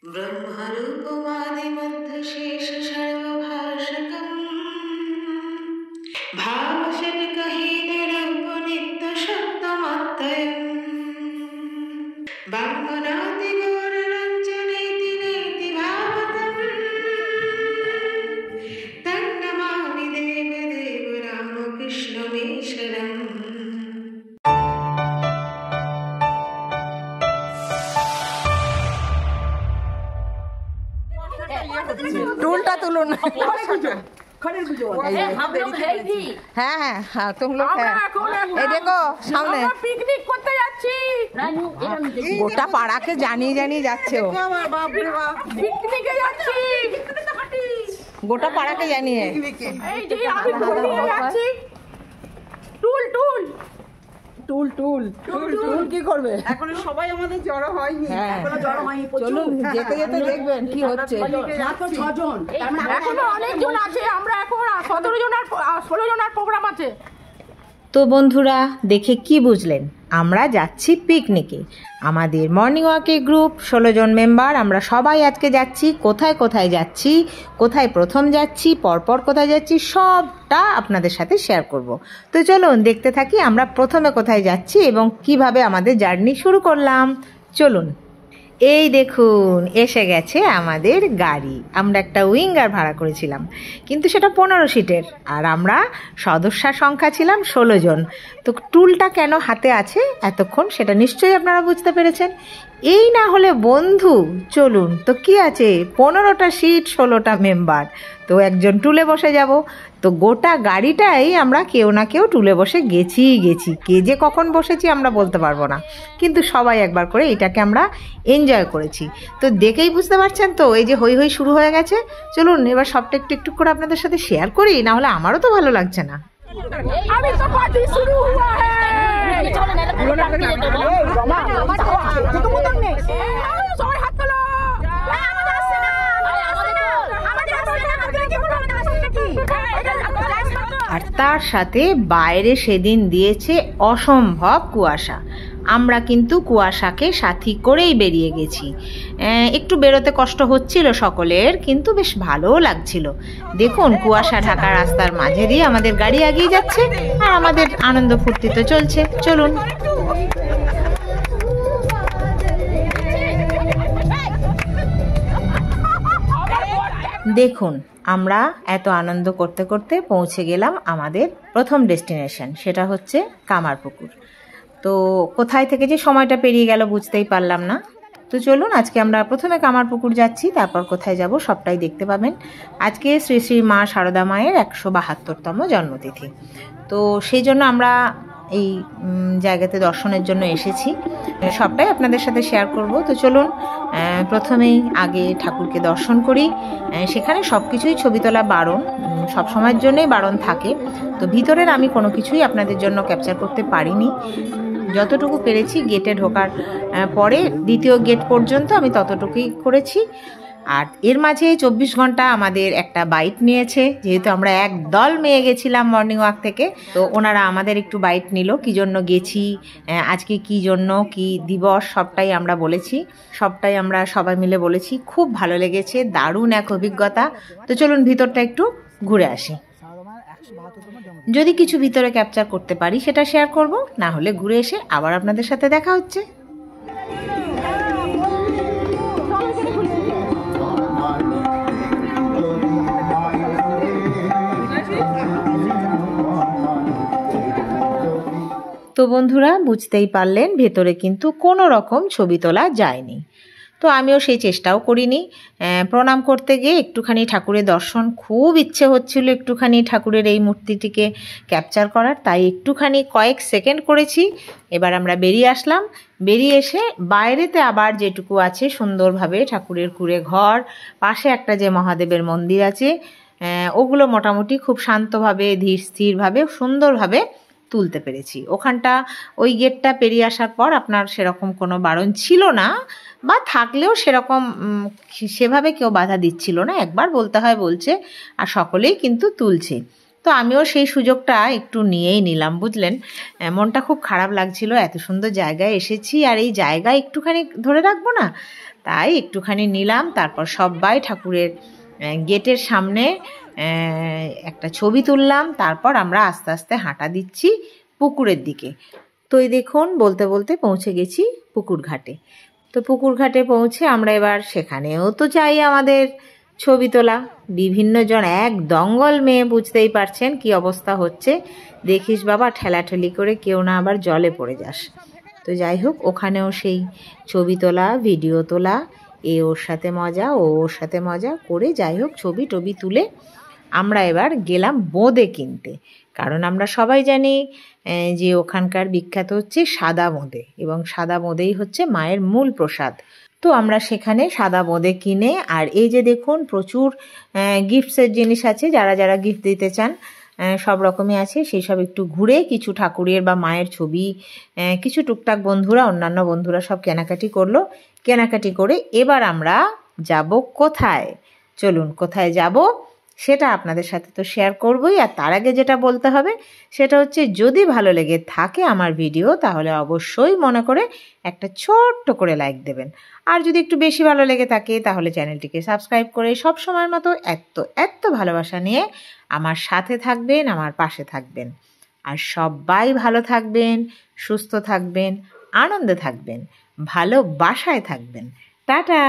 ब्रह्मरूपमादिमध्यशेष सर्वभाषकम् भावशतकहीनरूप नित्यशब्दमत्तयम् वाङ्मनादिगौररञ्जनेति नेति भावतम् तन्नमामि देवदेव रामकृष्णमीश्वरम्। टूलटा तुलुन। হ্যাঁ হ্যাঁ হ্যাঁ तुम लोग है এই দেখো সামনে পিকনিক করতে যাচ্ছি। গোটা পাড়াকে জানিয়ে জানিয়ে যাচ্ছে ও পিকনিকে যাচ্ছি, গোটা পাড়াকে জানিয়ে। এই যে আমি টুল নিয়ে যাচ্ছি। টুল টুল টুল টুল টুল কি করবে? এখন সবাই আমাদের জড়ো হয়নি, এখনো জড়ো হয়নি। চলুন যেতে যেতে দেখবেন কি হচ্ছে। মাত্র 6 জন, এখনো অনেকজন আছে। আমরা এখন 17 জন আর 16 জনের প্রোগ্রাম আছে। তো বন্ধুরা দেখে কি বুঝলেন? আমরা যাচ্ছি পিকনিকে। আমাদের মর্নিং ওয়াকের গ্রুপ 16 জন মেম্বার, আমরা সবাই আজকে যাচ্ছি। কোথায় কোথায় যাচ্ছি, কোথায় প্রথম যাচ্ছি, পরপর কোথায় যাচ্ছি, সবটা আপনাদের সাথে শেয়ার করব। তো চলুন দেখতে থাকি আমরা প্রথমে কোথায় যাচ্ছি এবং কিভাবে আমাদের জার্নি শুরু করলাম। চলুন। এই দেখুন এসে গেছে আমাদের গাড়ি। আমরা একটা উইঙ্গার ভাড়া করেছিলাম, কিন্তু সেটা 15 সিটের, আর আমরা সদস্যার সংখ্যা ছিলাম 16 জন। তো টুলটা কেন হাতে আছে এতক্ষণ সেটা নিশ্চয়ই আপনারা বুঝতে পেরেছেন। এই না হলে বন্ধু। চলুন, তো কি আছে, 15টা সিট 16টা মেম্বার, তো একজন টুলে বসে যাব। তো গোটা গাড়িটাই আমরা কেউ না কেউ টুলে বসে গেছি। কে যে কখন বসেছি আমরা বলতে পারবো না, কিন্তু সবাই একবার করে এটাকে আমরা এনজয় করেছি। তো দেখেই বুঝতে পারছেন তো, এই যে হই হই শুরু হয়ে গেছে। চলুন এবার সবটা একটু একটু করে আপনাদের সাথে শেয়ার করি, না হলে আমারও তো ভালো লাগছে না। अभी तो पार्टी शुरू हुआ है। সবাই হাত তোলো। আর তার সাথে বাইরে সেদিন দিয়েছে অসম্ভব কুয়াশা। আমরা কিন্তু কুয়াশাকে সাথী করেই বেরিয়ে গেছি। একটু বেরোতে কষ্ট হচ্ছিল সকলের, কিন্তু বেশ ভালোও লাগছিল। দেখুন কুয়াশা ঢাকা রাস্তার মাঝে দিয়ে আমাদের গাড়ি এগিয়ে যাচ্ছে, আর আমাদের আনন্দ ফুর্তি তো চলছে। চলুন। দেখুন আমরা এত আনন্দ করতে করতে পৌঁছে গেলাম আমাদের প্রথম ডেস্টিনেশন, সেটা হচ্ছে কামারপুকুর। তো কোথায় থেকে যে সময়টা পেরিয়ে গেল বুঝতেই পারলাম না। তো চলুন আজকে আমরা প্রথমে কামারপুকুর যাচ্ছি, তারপর কোথায় যাব সবটাই দেখতে পাবেন। আজকে শ্রী শ্রী মা শারদা মায়ের 172তম জন্মতিথি, তো সেই জন্য আমরা এই জায়গাতে দর্শনের জন্য এসেছি। সবটাই আপনাদের সাথে শেয়ার করব। তো চলুন প্রথমেই আগে ঠাকুরকে দর্শন করি। সেখানে সব কিছুই ছবি তোলা বারণ, সব সময়ের জন্যই বারণ থাকে। তো ভিতরের আমি কোনো কিছুই আপনাদের জন্য ক্যাপচার করতে পারিনি। যতটুকু পেরেছি গেটে ঢোকার পরে দ্বিতীয় গেট পর্যন্ত আমি ততটুকুই করেছি। আর এর মাঝে 24 ঘন্টা আমাদের একটা বাইট নিয়েছে, যেহেতু আমরা এক দল মেয়ে গেছিলাম মর্নিং ওয়াক থেকে। তো ওনারা আমাদের একটু বাইট নিল, কী জন্য গেছি, আজকে কী জন্য, কী দিবস, সবটাই আমরা বলেছি। সবটাই আমরা সবাই মিলে বলেছি। খুব ভালো লেগেছে, দারুণ এক অভিজ্ঞতা। তো চলুন ভিতরটা একটু ঘুরে আসি। যদি কিছু ভিতরে ক্যাপচার করতে পারি সেটা শেয়ার করব, না হলে ঘুরে এসে আবার আপনাদের সাথে দেখা হচ্ছে। তো বন্ধুরা বুঝতেই পারলেন ভেতরে কিন্তু কোনো রকম ছবি তোলা যায়নি। তো আমিও সেই চেষ্টাও করিনি। প্রণাম করতে গিয়ে একটুখানি ঠাকুরের দর্শন, খুব ইচ্ছে হচ্ছিল একটুখানি ঠাকুরের এই মূর্তিটিকে ক্যাপচার করার, তাই একটুখানি কয়েক সেকেন্ড করেছি। এবার আমরা বেরিয়ে আসলাম। বেরিয়ে এসে বাইরেতে আবার যেটুকু আছে সুন্দরভাবে ঠাকুরের কুঁড়ে ঘর, পাশে একটা যে মহাদেবের মন্দির আছে, ওগুলো মোটামুটি খুব শান্তভাবে ধীর স্থিরভাবে সুন্দরভাবে তুলতে পেরেছি। ওখানটা ওই গেটটা পেরিয়ে আসার পর আপনার সেরকম কোনো বারণ ছিল না, বা থাকলেও সেরকম সেভাবে কেউ বাধা দিচ্ছিল না। একবার বলতে হয় বলছে, আর সকলেই কিন্তু তুলছে। তো আমিও সেই সুযোগটা একটু নিয়েই নিলাম, বুঝলেন। মনটা খুব খারাপ লাগছিল, এত সুন্দর জায়গায় এসেছি আর এই জায়গায় একটুখানি ধরে রাখবো না। তাই একটুখানি নিলাম। তারপর সবাই ঠাকুরের গেটের সামনে একটা ছবি তুললাম। তারপর আমরা আস্তে আস্তে হাঁটা দিচ্ছি পুকুরের দিকে। তো এই দেখুন বলতে বলতে পৌঁছে গেছি পুকুর ঘাটে। তো পুকুর ঘাটে পৌঁছে আমরা এবার সেখানেও তো চাই আমাদের ছবি তোলা। বিভিন্ন জন এক দঙ্গল মেয়ে, বুঝতেই পারছেন কি অবস্থা হচ্ছে। দেখিস বাবা ঠেলাঠেলি করে কেউ না আবার জলে পড়ে যাস। তো যাই হোক, ওখানেও সেই ছবি তোলা, ভিডিও তোলা, এ ওর সাথে মজা, ও ওর সাথে মজা করে যাই হোক ছবি টবি তুলে আমরা এবার গেলাম বোঁদে কিনতে। কারণ আমরা সবাই জানি যে ওখানকার বিখ্যাত হচ্ছে সাদা বোঁদে, এবং সাদা বোঁদেই হচ্ছে মায়ের মূল প্রসাদ। তো আমরা সেখানে সাদা বোঁদে কিনে, আর এই যে দেখুন প্রচুর গিফটসের জিনিস আছে, যারা যারা গিফট দিতে চান সব রকমই আছে। সেই সব একটু ঘুরে কিছু ঠাকুরের বা মায়ের ছবি, কিছু টুকটাক বন্ধুরা, অন্যান্য বন্ধুরা সব কেনাকাটি করলো। কেনাকাটি করে এবার আমরা যাব কোথায়? চলুন কোথায় যাব সেটা আপনাদের সাথে তো শেয়ার করবই। আর তার আগে যেটা বলতে হবে সেটা হচ্ছে, যদি ভালো লেগে থাকে আমার ভিডিও তাহলে অবশ্যই মনে করে একটা ছোট্ট করে লাইক দেবেন। আর যদি একটু বেশি ভালো লেগে থাকে তাহলে চ্যানেলটিকে সাবস্ক্রাইব করে সব সময়ের মতো এত ভালোবাসা নিয়ে আমার সাথে থাকবেন, আমার পাশে থাকবেন। আর সবাই ভালো থাকবেন, সুস্থ থাকবেন, আনন্দে থাকবেন, ভালোবাসায় থাকবেন। টাটা।